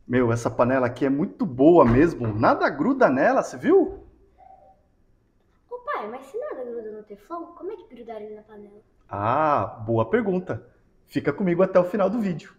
Meu, essa panela aqui é muito boa mesmo. Nada gruda nela, você viu? Ô pai, mas se nada gruda no teflon, como é que grudaram ele na panela? Ah, boa pergunta. Fica comigo até o final do vídeo.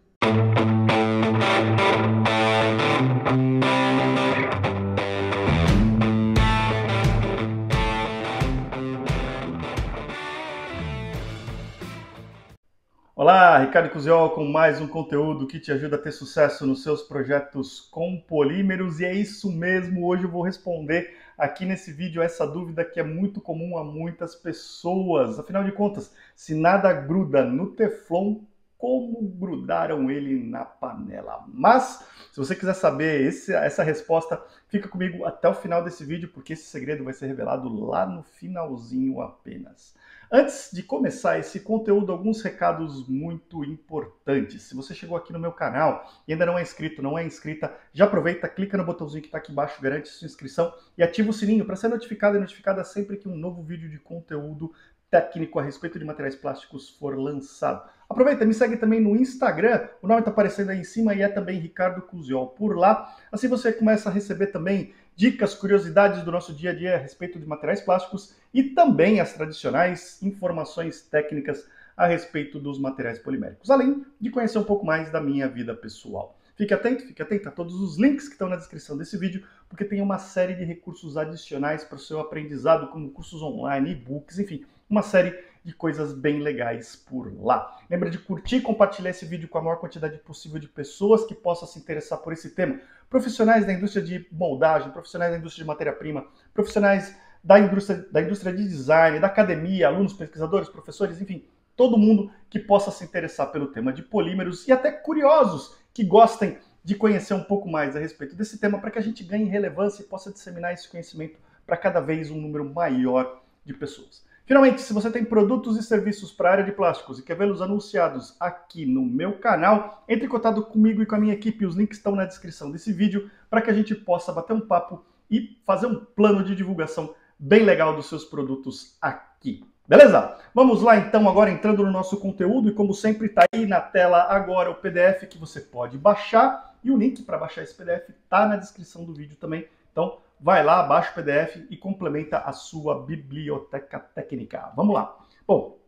Olá, Ricardo Cusiol com mais um conteúdo que te ajuda a ter sucesso nos seus projetos com polímeros. E é isso mesmo, hoje eu vou responder aqui nesse vídeo essa dúvida que é muito comum a muitas pessoas. Afinal de contas, se nada gruda no Teflon, como grudaram ele na panela? Mas, se você quiser saber essa resposta, fica comigo até o final desse vídeo, porque esse segredo vai ser revelado lá no finalzinho apenas. Antes de começar esse conteúdo, alguns recados muito importantes. Se você chegou aqui no meu canal e ainda não é inscrito, não é inscrita, já aproveita, clica no botãozinho que está aqui embaixo, garante sua inscrição e ativa o sininho para ser notificado e notificada sempre que um novo vídeo de conteúdo técnico a respeito de materiais plásticos for lançado. Aproveita, me segue também no Instagram, o nome está aparecendo aí em cima e é também Ricardo Cusiol por lá. Assim você começa a receber também dicas, curiosidades do nosso dia a dia a respeito de materiais plásticos e também as tradicionais informações técnicas a respeito dos materiais poliméricos, além de conhecer um pouco mais da minha vida pessoal. Fique atento a todos os links que estão na descrição desse vídeo, porque tem uma série de recursos adicionais para o seu aprendizado, como cursos online, e-books, enfim, uma série de coisas bem legais por lá. Lembra de curtir e compartilhar esse vídeo com a maior quantidade possível de pessoas que possam se interessar por esse tema. Profissionais da indústria de moldagem, profissionais da indústria de matéria-prima, profissionais da indústria de design, da academia, alunos, pesquisadores, professores, enfim, todo mundo que possa se interessar pelo tema de polímeros e até curiosos que gostem de conhecer um pouco mais a respeito desse tema para que a gente ganhe relevância e possa disseminar esse conhecimento para cada vez um número maior de pessoas. Finalmente, se você tem produtos e serviços para a área de plásticos e quer vê-los anunciados aqui no meu canal, entre em contato comigo e com a minha equipe. Os links estão na descrição desse vídeo para que a gente possa bater um papo e fazer um plano de divulgação bem legal dos seus produtos aqui. Beleza? Vamos lá então, agora entrando no nosso conteúdo e como sempre está aí na tela agora o PDF que você pode baixar e o link para baixar esse PDF está na descrição do vídeo também. Então, vai lá, baixa o PDF e complementa a sua biblioteca técnica. Vamos lá. Bom,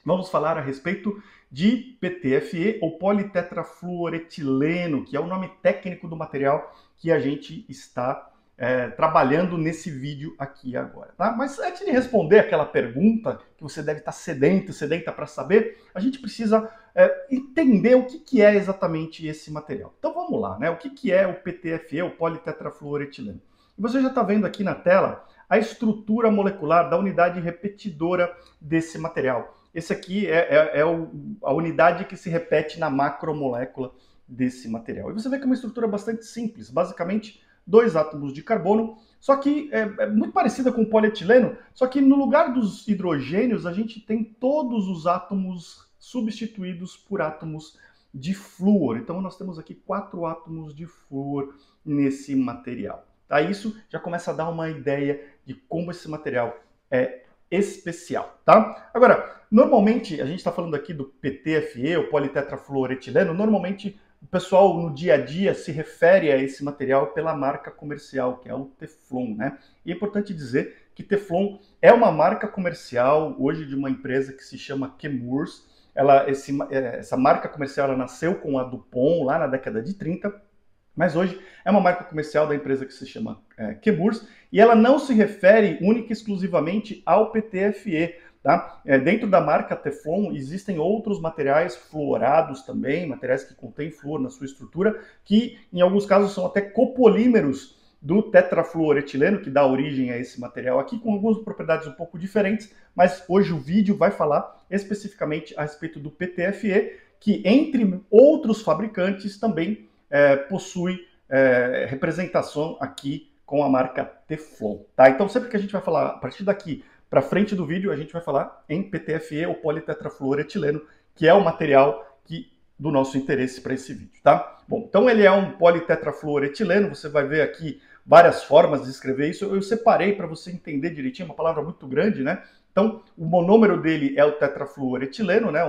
vamos falar a respeito de PTFE, ou politetrafluoretileno, que é o nome técnico do material que a gente está trabalhando nesse vídeo aqui agora. Tá? Mas antes de responder aquela pergunta que você deve estar sedenta para saber, a gente precisa entender o que é exatamente esse material. Então vamos lá, né? O que é o PTFE, o politetrafluoretileno? E você já está vendo aqui na tela a estrutura molecular da unidade repetidora desse material. Esse aqui é a unidade que se repete na macromolécula desse material. E você vê que é uma estrutura bastante simples, basicamente dois átomos de carbono, só que é muito parecida com o polietileno, só que no lugar dos hidrogênios a gente tem todos os átomos substituídos por átomos de flúor. Então nós temos aqui 4 átomos de flúor nesse material. Tá? Isso já começa a dar uma ideia de como esse material é especial. Tá? Agora, normalmente, a gente está falando aqui do PTFE, o politetrafluoretileno, normalmente o pessoal no dia a dia se refere a esse material pela marca comercial, que é o Teflon, né? E é importante dizer que Teflon é uma marca comercial hoje de uma empresa que se chama Chemours. Essa marca comercial ela nasceu com a DuPont lá na década de 30, mas hoje é uma marca comercial da empresa que se chama Chemours, e ela não se refere única e exclusivamente ao PTFE. Tá? Dentro da marca Teflon existem outros materiais fluorados também, materiais que contêm flúor na sua estrutura, que em alguns casos são até copolímeros do tetrafluoretileno, que dá origem a esse material aqui, com algumas propriedades um pouco diferentes, mas hoje o vídeo vai falar especificamente a respeito do PTFE, que entre outros fabricantes também possui representação aqui com a marca Teflon. Tá? Então sempre que a gente vai falar, a partir daqui para frente do vídeo, a gente vai falar em PTFE, ou politetrafluoretileno, que é o material do nosso interesse para esse vídeo. Tá? Bom, então ele é um politetrafluoretileno, você vai ver aqui várias formas de escrever isso, eu separei para você entender direitinho, uma palavra muito grande, né? Então, o monômero dele é o tetrafluoretileno, né?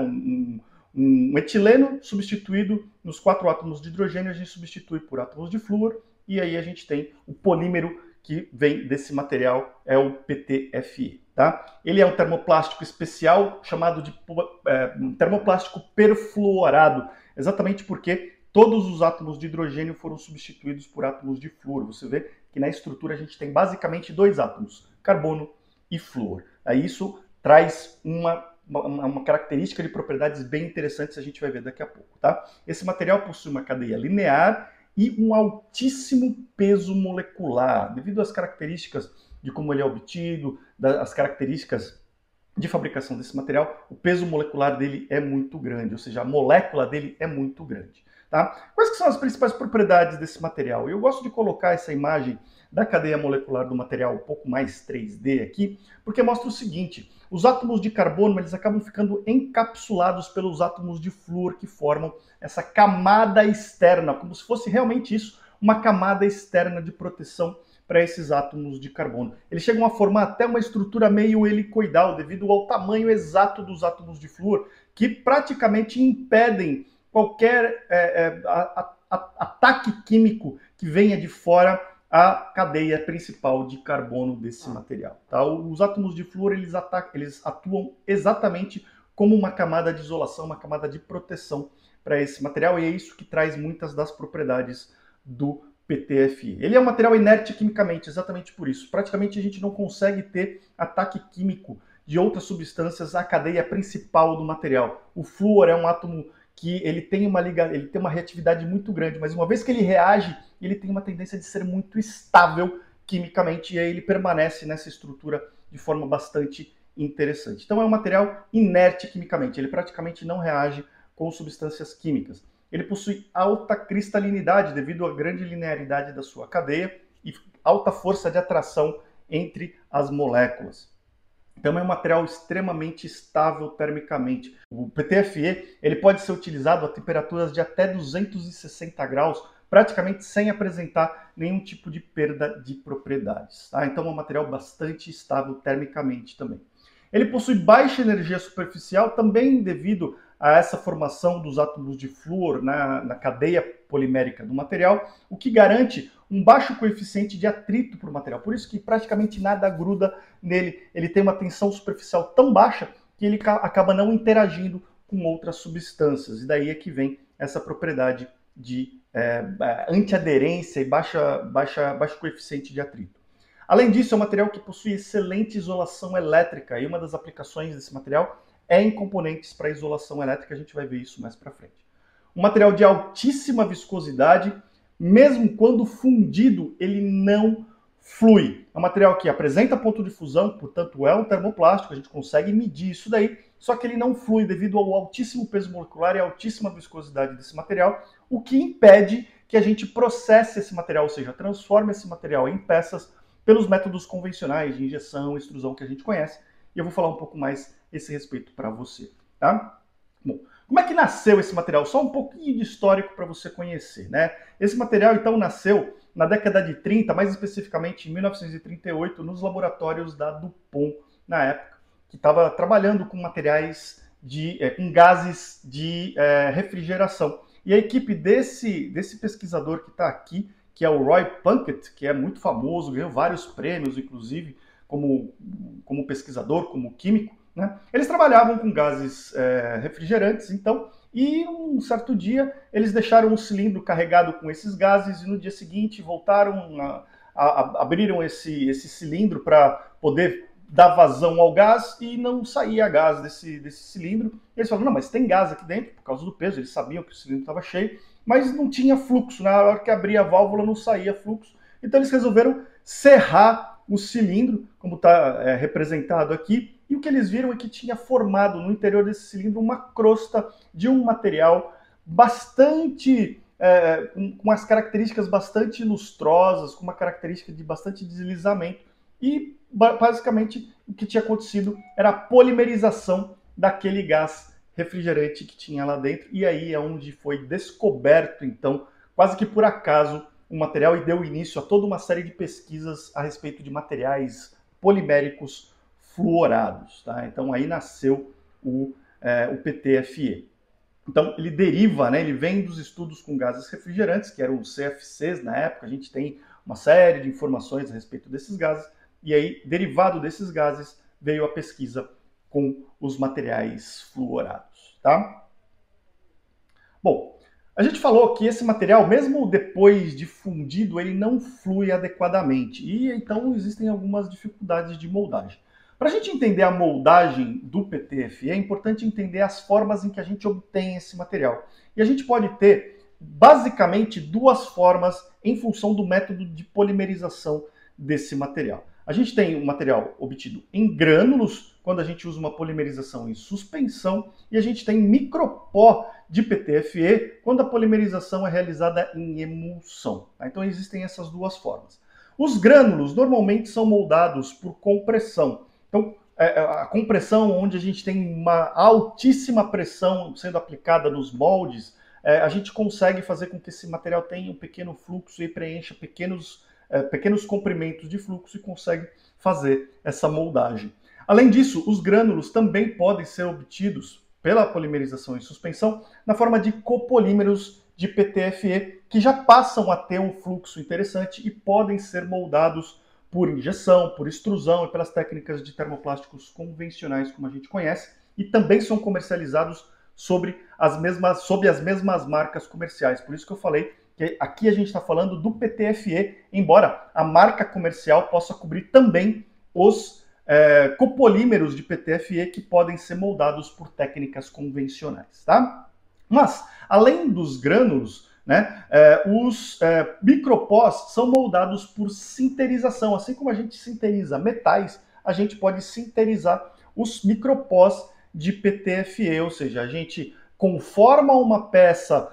um etileno substituído nos 4 átomos de hidrogênio, a gente substitui por átomos de flúor, e aí a gente tem o polímero que vem desse material, é o PTFE. Tá? Ele é um termoplástico especial chamado de termoplástico perfluorado, exatamente porque todos os átomos de hidrogênio foram substituídos por átomos de flúor. Você vê que na estrutura a gente tem basicamente 2 átomos, carbono e flúor. Aí isso traz uma característica de propriedades bem interessantes, a gente vai ver daqui a pouco. Tá? Esse material possui uma cadeia linear e um altíssimo peso molecular, devido às características de como ele é obtido, as características de fabricação desse material, o peso molecular dele é muito grande, ou seja, a molécula dele é muito grande. Tá? Quais que são as principais propriedades desse material? Eu gosto de colocar essa imagem da cadeia molecular do material um pouco mais 3D aqui, porque mostra o seguinte: os átomos de carbono eles acabam ficando encapsulados pelos átomos de flúor que formam essa camada externa, como se fosse realmente isso, uma camada externa de proteção para esses átomos de carbono. Eles chegam a formar até uma estrutura meio helicoidal, devido ao tamanho exato dos átomos de flúor, que praticamente impedem qualquer ataque químico que venha de fora a cadeia principal de carbono desse material. Tá? Os átomos de flúor eles atuam exatamente como uma camada de isolação, uma camada de proteção para esse material, e é isso que traz muitas das propriedades do PTFE. Ele é um material inerte quimicamente, exatamente por isso. Praticamente a gente não consegue ter ataque químico de outras substâncias à cadeia principal do material. O flúor é um átomo que ele tem uma reatividade muito grande, mas uma vez que ele reage, ele tem uma tendência de ser muito estável quimicamente, e aí ele permanece nessa estrutura de forma bastante interessante. Então é um material inerte quimicamente, ele praticamente não reage com substâncias químicas. Ele possui alta cristalinidade devido à grande linearidade da sua cadeia e alta força de atração entre as moléculas. Então é um material extremamente estável termicamente. O PTFE ele pode ser utilizado a temperaturas de até 260 graus, praticamente sem apresentar nenhum tipo de perda de propriedades. Tá? Então é um material bastante estável termicamente também. Ele possui baixa energia superficial, também devido a essa formação dos átomos de flúor na cadeia polimérica do material, o que garante um baixo coeficiente de atrito para o material. Por isso que praticamente nada gruda nele. Ele tem uma tensão superficial tão baixa que ele acaba não interagindo com outras substâncias. E daí é que vem essa propriedade de antiaderência e baixo coeficiente de atrito. Além disso, é um material que possui excelente isolação elétrica, e uma das aplicações desse material é em componentes para isolação elétrica, a gente vai ver isso mais para frente. Um material de altíssima viscosidade, mesmo quando fundido, ele não flui. É um material que apresenta ponto de fusão, portanto é um termoplástico, a gente consegue medir isso daí, só que ele não flui devido ao altíssimo peso molecular e altíssima viscosidade desse material, o que impede que a gente processe esse material, ou seja, transforme esse material em peças pelos métodos convencionais de injeção e extrusão que a gente conhece, e eu vou falar um pouco mais a esse respeito para você. Tá? Bom, como é que nasceu esse material? Só um pouquinho de histórico para você conhecer. Né? Esse material, então, nasceu na década de 30, mais especificamente em 1938, nos laboratórios da DuPont, na época, que estava trabalhando com materiais, com gases de refrigeração. E a equipe desse pesquisador que está aqui, que é o Roy Plunkett, que é muito famoso, ganhou vários prêmios, inclusive, como pesquisador, como químico, né? Eles trabalhavam com gases refrigerantes, então, e um certo dia eles deixaram um cilindro carregado com esses gases e no dia seguinte voltaram, abriram esse cilindro para poder dar vazão ao gás e não saía gás desse cilindro. Eles falaram, não, mas tem gás aqui dentro, por causa do peso, eles sabiam que o cilindro estava cheio, mas não tinha fluxo, na hora que abria a válvula não saía fluxo. Então eles resolveram serrar o cilindro, como está representado aqui, e o que eles viram é que tinha formado no interior desse cilindro uma crosta de um material bastante, com as características bastante lustrosas, com uma característica de bastante deslizamento, e basicamente o que tinha acontecido era a polimerização daquele gás refrigerante que tinha lá dentro, e aí é onde foi descoberto, então, quase que por acaso, o material, e deu início a toda uma série de pesquisas a respeito de materiais poliméricos fluorados. Tá? Então aí nasceu o PTFE. Então, ele deriva, né, ele vem dos estudos com gases refrigerantes, que eram os CFCs na época, a gente tem uma série de informações a respeito desses gases, e aí, derivado desses gases, veio a pesquisa com os materiais fluorados, tá? Bom, a gente falou que esse material, mesmo depois de fundido, ele não flui adequadamente, e então existem algumas dificuldades de moldagem. Para a gente entender a moldagem do PTFE, é importante entender as formas em que a gente obtém esse material. E a gente pode ter, basicamente, duas formas em função do método de polimerização desse material. A gente tem o material obtido em grânulos, quando a gente usa uma polimerização em suspensão, e a gente tem micropó de PTFE, quando a polimerização é realizada em emulsão. Então existem essas duas formas. Os grânulos normalmente são moldados por compressão. Então, a compressão, onde a gente tem uma altíssima pressão sendo aplicada nos moldes, a gente consegue fazer com que esse material tenha um pequeno fluxo e preencha pequenos comprimentos de fluxo e consegue fazer essa moldagem. Além disso, os grânulos também podem ser obtidos pela polimerização em suspensão na forma de copolímeros de PTFE, que já passam a ter um fluxo interessante e podem ser moldados por injeção, por extrusão e pelas técnicas de termoplásticos convencionais, como a gente conhece, e também são comercializados sob as mesmas marcas comerciais. Por isso que eu falei que aqui a gente está falando do PTFE, embora a marca comercial possa cobrir também os copolímeros de PTFE que podem ser moldados por técnicas convencionais, tá? Mas, além dos grânulos, né, os micropós são moldados por sinterização. Assim como a gente sinteriza metais, a gente pode sinterizar os micropós de PTFE, ou seja, a gente conforma uma peça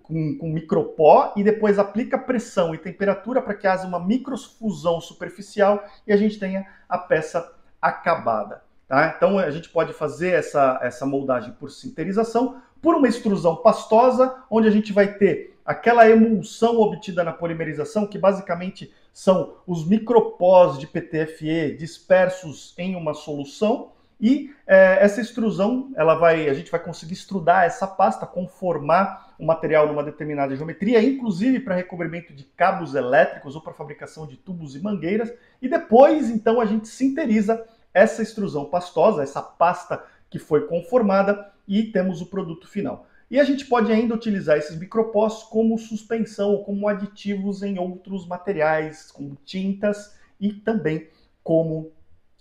com micropó e depois aplica pressão e temperatura para que haja uma microfusão superficial e a gente tenha a peça acabada. Tá? Então a gente pode fazer essa moldagem por sinterização, por uma extrusão pastosa, onde a gente vai ter aquela emulsão obtida na polimerização, que basicamente são os micropós de PTFE dispersos em uma solução, e essa extrusão, a gente vai conseguir extrudar essa pasta, conformar o material numa determinada geometria, inclusive para recobrimento de cabos elétricos ou para fabricação de tubos e mangueiras, e depois, então, a gente sinteriza essa extrusão pastosa, essa pasta que foi conformada, e temos o produto final. E a gente pode ainda utilizar esses micropós como suspensão ou como aditivos em outros materiais, como tintas e também como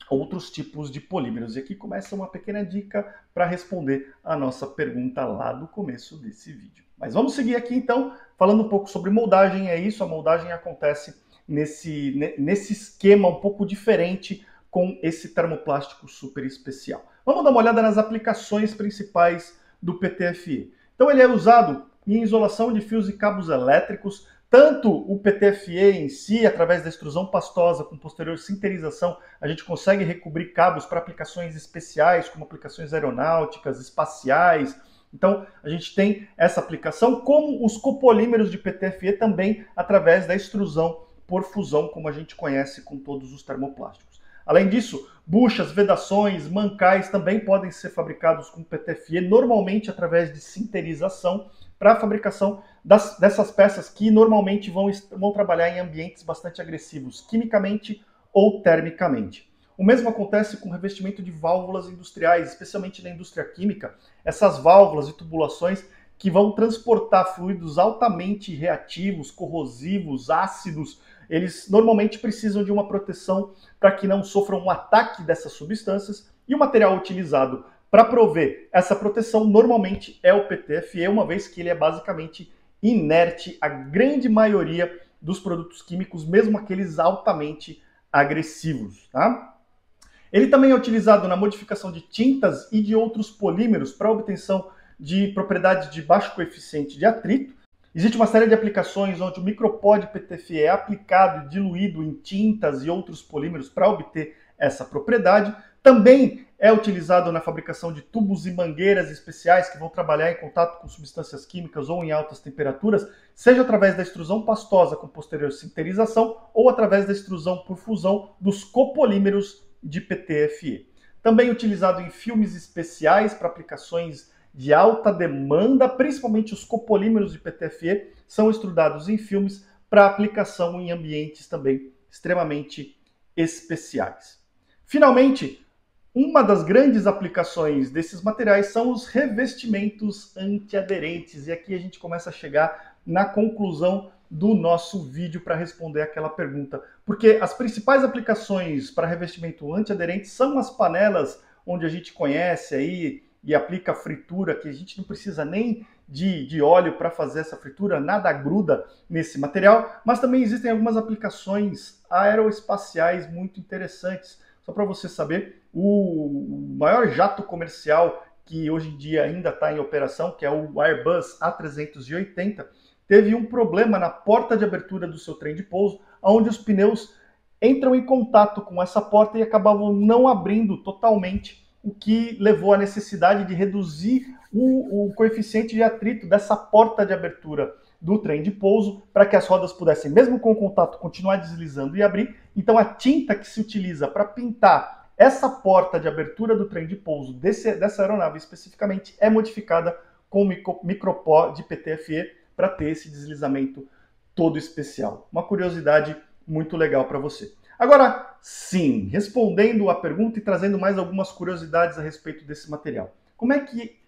outros tipos de polímeros. E aqui começa uma pequena dica para responder a nossa pergunta lá do começo desse vídeo. Mas vamos seguir aqui então, falando um pouco sobre moldagem. É isso, a moldagem acontece nesse esquema um pouco diferente com esse termoplástico super especial. Vamos dar uma olhada nas aplicações principais do PTFE. Então ele é usado em isolação de fios e cabos elétricos, tanto o PTFE em si, através da extrusão pastosa com posterior sinterização, a gente consegue recobrir cabos para aplicações especiais, como aplicações aeronáuticas, espaciais. Então a gente tem essa aplicação, como os copolímeros de PTFE também através da extrusão por fusão, como a gente conhece com todos os termoplásticos. Além disso, buchas, vedações, mancais também podem ser fabricados com PTFE, normalmente através de sinterização, para a fabricação dessas peças que normalmente vão trabalhar em ambientes bastante agressivos, quimicamente ou termicamente. O mesmo acontece com o revestimento de válvulas industriais, especialmente na indústria química. Essas válvulas e tubulações que vão transportar fluidos altamente reativos, corrosivos, ácidos, eles normalmente precisam de uma proteção para que não sofram um ataque dessas substâncias, e o material utilizado para prover essa proteção normalmente é o PTFE, uma vez que ele é basicamente inerte à grande maioria dos produtos químicos, mesmo aqueles altamente agressivos. Tá? Ele também é utilizado na modificação de tintas e de outros polímeros para obtenção de propriedades de baixo coeficiente de atrito. Existe uma série de aplicações onde o micropó de PTFE é aplicado e diluído em tintas e outros polímeros para obter essa propriedade. Também é utilizado na fabricação de tubos e mangueiras especiais que vão trabalhar em contato com substâncias químicas ou em altas temperaturas, seja através da extrusão pastosa com posterior sinterização ou através da extrusão por fusão dos copolímeros de PTFE. Também utilizado em filmes especiais para aplicações de alta demanda, principalmente os copolímeros de PTFE, são estudados em filmes para aplicação em ambientes também extremamente especiais. Finalmente, uma das grandes aplicações desses materiais são os revestimentos antiaderentes. E aqui a gente começa a chegar na conclusão do nosso vídeo para responder aquela pergunta. Porque as principais aplicações para revestimento antiaderente são as panelas onde a gente conhece aí e aplica fritura, que a gente não precisa nem de óleo para fazer essa fritura, nada gruda nesse material, mas também existem algumas aplicações aeroespaciais muito interessantes. Só para você saber, o maior jato comercial que hoje em dia ainda está em operação, que é o Airbus A380, teve um problema na porta de abertura do seu trem de pouso, onde os pneus entram em contato com essa porta e acabavam não abrindo totalmente, o que levou à necessidade de reduzir o coeficiente de atrito dessa porta de abertura do trem de pouso, para que as rodas pudessem, mesmo com o contato, continuar deslizando e abrir. Então a tinta que se utiliza para pintar essa porta de abertura do trem de pouso dessa aeronave especificamente é modificada com micropó de PTFE para ter esse deslizamento todo especial. Uma curiosidade muito legal para você. Agora, sim, respondendo a pergunta e trazendo mais algumas curiosidades a respeito desse material. Como é que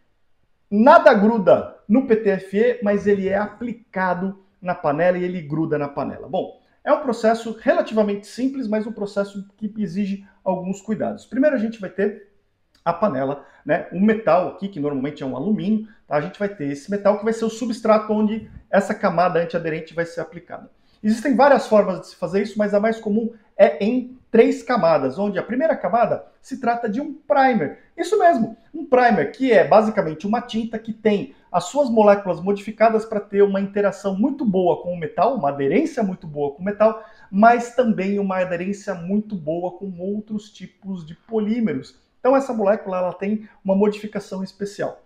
nada gruda no PTFE, mas ele é aplicado na panela e ele gruda na panela? Bom, é um processo relativamente simples, mas um processo que exige alguns cuidados. Primeiro a gente vai ter a panela, né? Um metal aqui, que normalmente é um alumínio, tá? A gente vai ter esse metal que vai ser o substrato onde essa camada antiaderente vai ser aplicada. Existem várias formas de se fazer isso, mas a mais comum é em 3 camadas, onde a primeira camada se trata de um primer. Isso mesmo, um primer, que é basicamente uma tinta que tem as suas moléculas modificadas para ter uma interação muito boa com o metal, uma aderência muito boa com o metal, mas também uma aderência muito boa com outros tipos de polímeros. Então essa molécula ela tem uma modificação especial.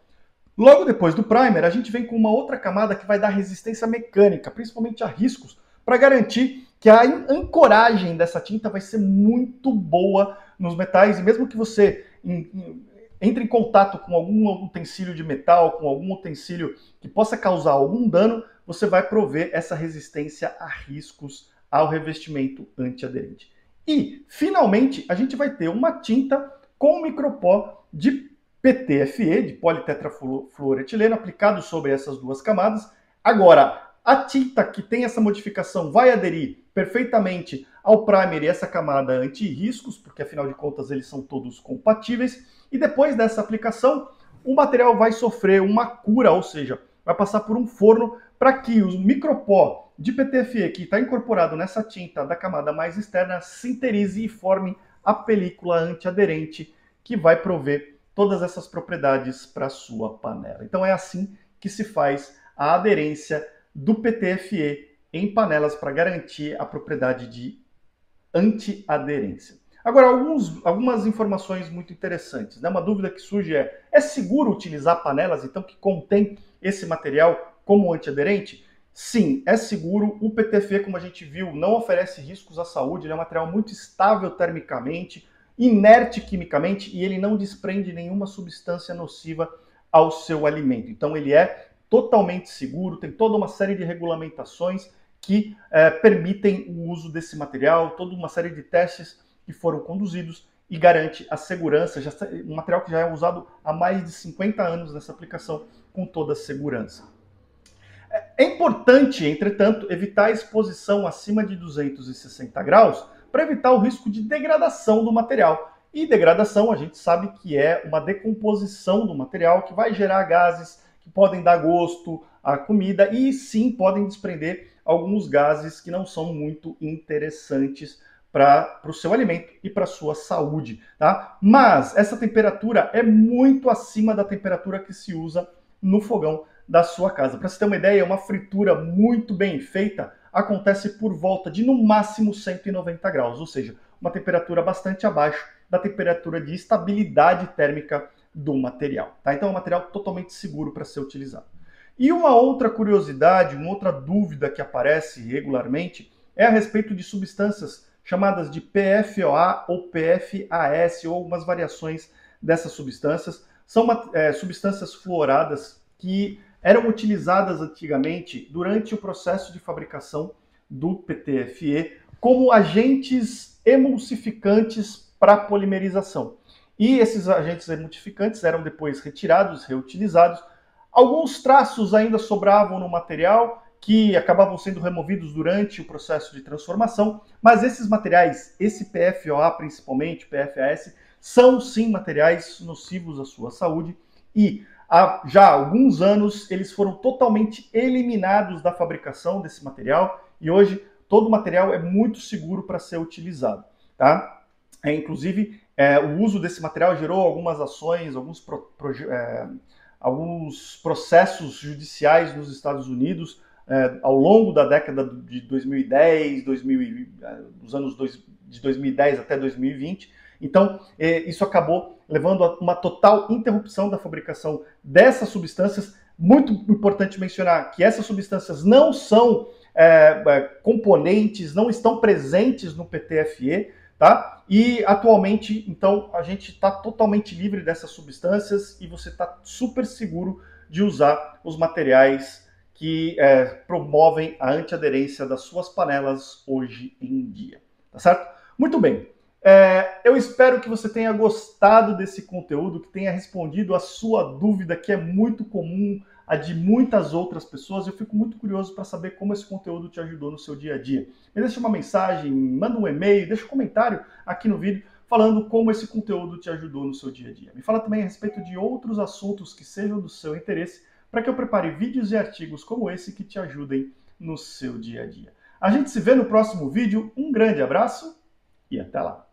Logo depois do primer, a gente vem com uma outra camada que vai dar resistência mecânica, principalmente a riscos, para garantir que a ancoragem dessa tinta vai ser muito boa nos metais, e mesmo que você entre em contato com algum utensílio de metal, com algum utensílio que possa causar algum dano, você vai prover essa resistência a riscos ao revestimento antiaderente. E, finalmente, a gente vai ter uma tinta com micropó de PTFE, de politetrafluoretileno, aplicado sobre essas 2 camadas. Agora, a tinta que tem essa modificação vai aderir perfeitamente ao primer e essa camada anti-riscos, porque afinal de contas eles são todos compatíveis. E depois dessa aplicação, o material vai sofrer uma cura, ou seja, vai passar por um forno para que o micropó de PTFE que está incorporado nessa tinta da camada mais externa sinterize e forme a película antiaderente que vai prover todas essas propriedades para a sua panela. Então é assim que se faz a aderência do PTFE em panelas para garantir a propriedade de antiaderência. Agora, algumas informações muito interessantes, né? Uma dúvida que surge é seguro utilizar panelas, então, que contém esse material como antiaderente? Sim, é seguro. O PTFE, como a gente viu, não oferece riscos à saúde, ele é um material muito estável termicamente, inerte quimicamente, e ele não desprende nenhuma substância nociva ao seu alimento. Então, ele é totalmente seguro, tem toda uma série de regulamentações que permitem o uso desse material, toda uma série de testes que foram conduzidos e garante a segurança, um material que já é usado há mais de 50 anos nessa aplicação, com toda a segurança. É importante, entretanto, evitar a exposição acima de 260 graus para evitar o risco de degradação do material. E degradação, a gente sabe que é uma decomposição do material que vai gerar gases que podem dar gosto à comida e sim podem desprender alguns gases que não são muito interessantes para o seu alimento e para a sua saúde, tá? Mas essa temperatura é muito acima da temperatura que se usa no fogão da sua casa. Para você ter uma ideia, uma fritura muito bem feita acontece por volta de no máximo 190 graus, ou seja, uma temperatura bastante abaixo da temperatura de estabilidade térmica do material, tá? Então é um material totalmente seguro para ser utilizado. E uma outra curiosidade, uma outra dúvida que aparece regularmente é a respeito de substâncias chamadas de PFOA ou PFAS ou algumas variações dessas substâncias. são substâncias fluoradas que eram utilizadas antigamente durante o processo de fabricação do PTFE como agentes emulsificantes para polimerização. E esses agentes emulsificantes eram depois retirados, reutilizados. Alguns traços ainda sobravam no material, que acabavam sendo removidos durante o processo de transformação, mas esses materiais, esse PFOA principalmente, PFAS, são sim materiais nocivos à sua saúde e há já alguns anos eles foram totalmente eliminados da fabricação desse material e hoje todo o material é muito seguro para ser utilizado, tá? Inclusive, o uso desse material gerou algumas ações, alguns processos judiciais nos Estados Unidos ao longo da década de 2010, dos anos de 2010 até 2020. Então, isso acabou levando a uma total interrupção da fabricação dessas substâncias. Muito importante mencionar que essas substâncias não são componentes, não estão presentes no PTFE, tá? E atualmente, então, a gente está totalmente livre dessas substâncias e você está super seguro de usar os materiais que promovem a antiaderência das suas panelas hoje em dia, tá certo? Muito bem. Eu espero que você tenha gostado desse conteúdo, que tenha respondido a sua dúvida, que é muito comum a de muitas outras pessoas. Eu fico muito curioso para saber como esse conteúdo te ajudou no seu dia a dia. Me deixa uma mensagem, manda um e-mail, deixa um comentário aqui no vídeo falando como esse conteúdo te ajudou no seu dia a dia. Me fala também a respeito de outros assuntos que sejam do seu interesse para que eu prepare vídeos e artigos como esse que te ajudem no seu dia a dia. A gente se vê no próximo vídeo. Um grande abraço e até lá!